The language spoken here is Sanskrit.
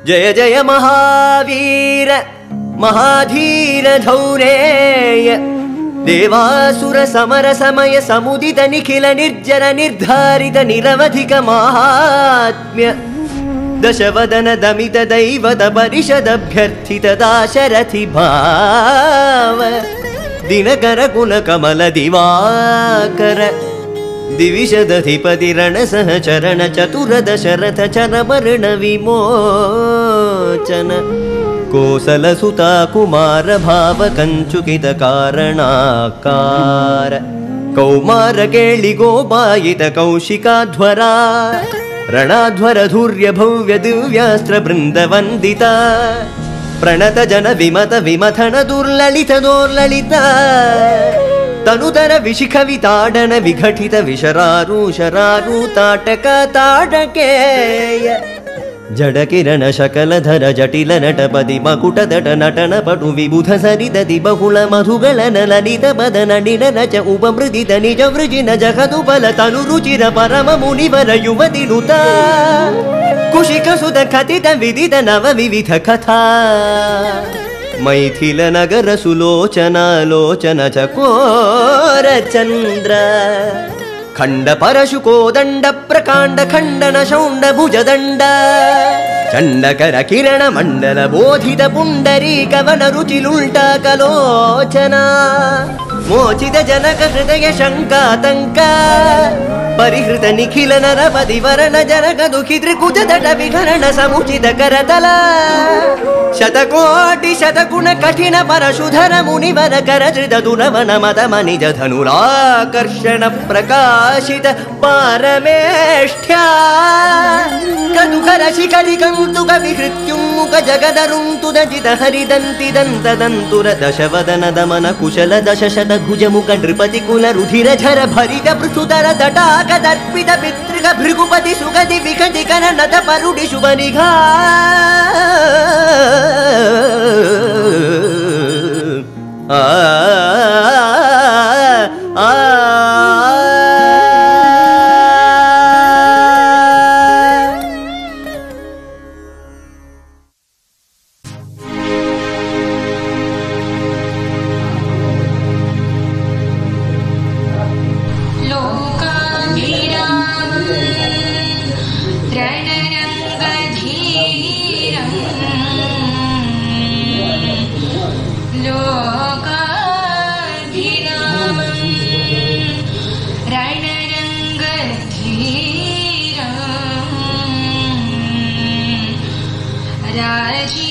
जय जय महावीर महाधीर धौरेय देवासुर समर समय समुदित निखिल निर्जर निर्धारित निरवधिक महात्म्य दशवदन दमित दैवत परिषदभ्यर्थित दाशरथि भाव दिनकर कुल कमल दिवाकर दिविशदधिपति रण सहचरण चतुर दशरथ चरमरण विमोचन कोसल सुता कुमार भाव कंचुकित कारणाकार कौमार केळि गोपायित कौशिकाध्वरा ರಣಾಧ್ವರ ಧೂರ್ಯ ಭವ್ಯ ದಿವ್ಯಾಸ್ತ್ರ ಬೃಂದ ವಂದಿತ ಪ್ರಣತ ಜನ ವಿಮತ ವಿಮಥನ ದುರ್ಲಲಿತ ದೋರ್ಲಲಿತ ತನುತರ ವಿಶಿಖವಿತಾಡನ ವಿಘಟಿತ ವಿಶರಾರು ತಾಟಕ ತಾಟಕೇಯ ಜಡಕಿರಣ ಶಕಲಧರ ಜಟಿಲ ನಟಪದಿ ಮಕುಟದಟ ನಟನ ಪಟು ವಿಬುಧ ಸರಿದತಿ ಬಹುಳ ಮಧುಗಳನ ಲಲಿತ ಪದ ನಡಿನ ರಚ ಉಪಮೃದಿತ ನಿಜ ವೃಜಿನ ಜಗದು ಬಲ ತನು ರುಚಿರ ಪರಮ ಮುನಿವರ ಯುವತಿ ನುತ ಕುಶಿಕ ಸುತ ಕಥಿತ ವಿದಿತ ನವ ವಿವಿಧ ಕಥಾ ಮೈಥಿಲ ನಗರ ಸುಲೋಚನ ಲೋಚನ ಚಕೋರ ಚಂದ್ರ ಖಂಡ ಪರಶುಕೋ ದಂಡ ಪ್ರಕಾಂಡ ಖಂಡನ ಶೌಂಡ ಭುಜದಂಡ ಚಂಡಕರ ಕಿರಣ ಮಂಡಲ ಬೋಧಿತ ಪುಂಡರೀ ಕವನ ರುಚಿಲುಲ್ಟ ಕಲೋಚನ ಮೋಚಿತ ಜನಕ ಹೃದಯ ಶಂಕಾತಂಕ ಪರಿಹೃತ ನಿಖಿಲ ನರಪದಿ ವರಣ ಜನಕ ದುಃಖಿ ತ್ರಿಕುಜ ದಟ ವಿಕರಣ ಸಮುಚಿತ ಕರತಲ ಶತಕೋಟಿ ಶತಗುಣ ಕಠಿಣ ಪರಶುಧರ ಮುನಿವರ ಕರಜೃತ ದುರವನ ಮದ ಮನಿಜ ಧನುರಾಕರ್ಷಣ ಪ್ರಕಾಶಿತ ಪಾರಮೇಷ್ಠ್ಯ ಕದುಕರ ಶಿಖರಿ ಕಂತುಕ ವಿಹೃತ್ಯುಮ್ಮುಖ ಜಗದರುಂತುದ ಜಿತ ಹರಿದಂತಿ ದಂತದಂತುರ ದಶವದನ ದಮನ ಕುಶಲ ದಶಶತ ಭುಜ ಮುಖ ನೃಪತಿ ಕುಲ ರುಧಿರ ಝರ ಭರಿತ ಪೃಥುತರ ತಟಾಕ ದರ್ಪಿತ ಪಿತೃಗ ಭೃಗುಪತಿ ಸುಗದಿ ವಿಕಟಿ ಕರ ನದ ಪರುಡಿ ಶುಭ ನಿಘಾ राजी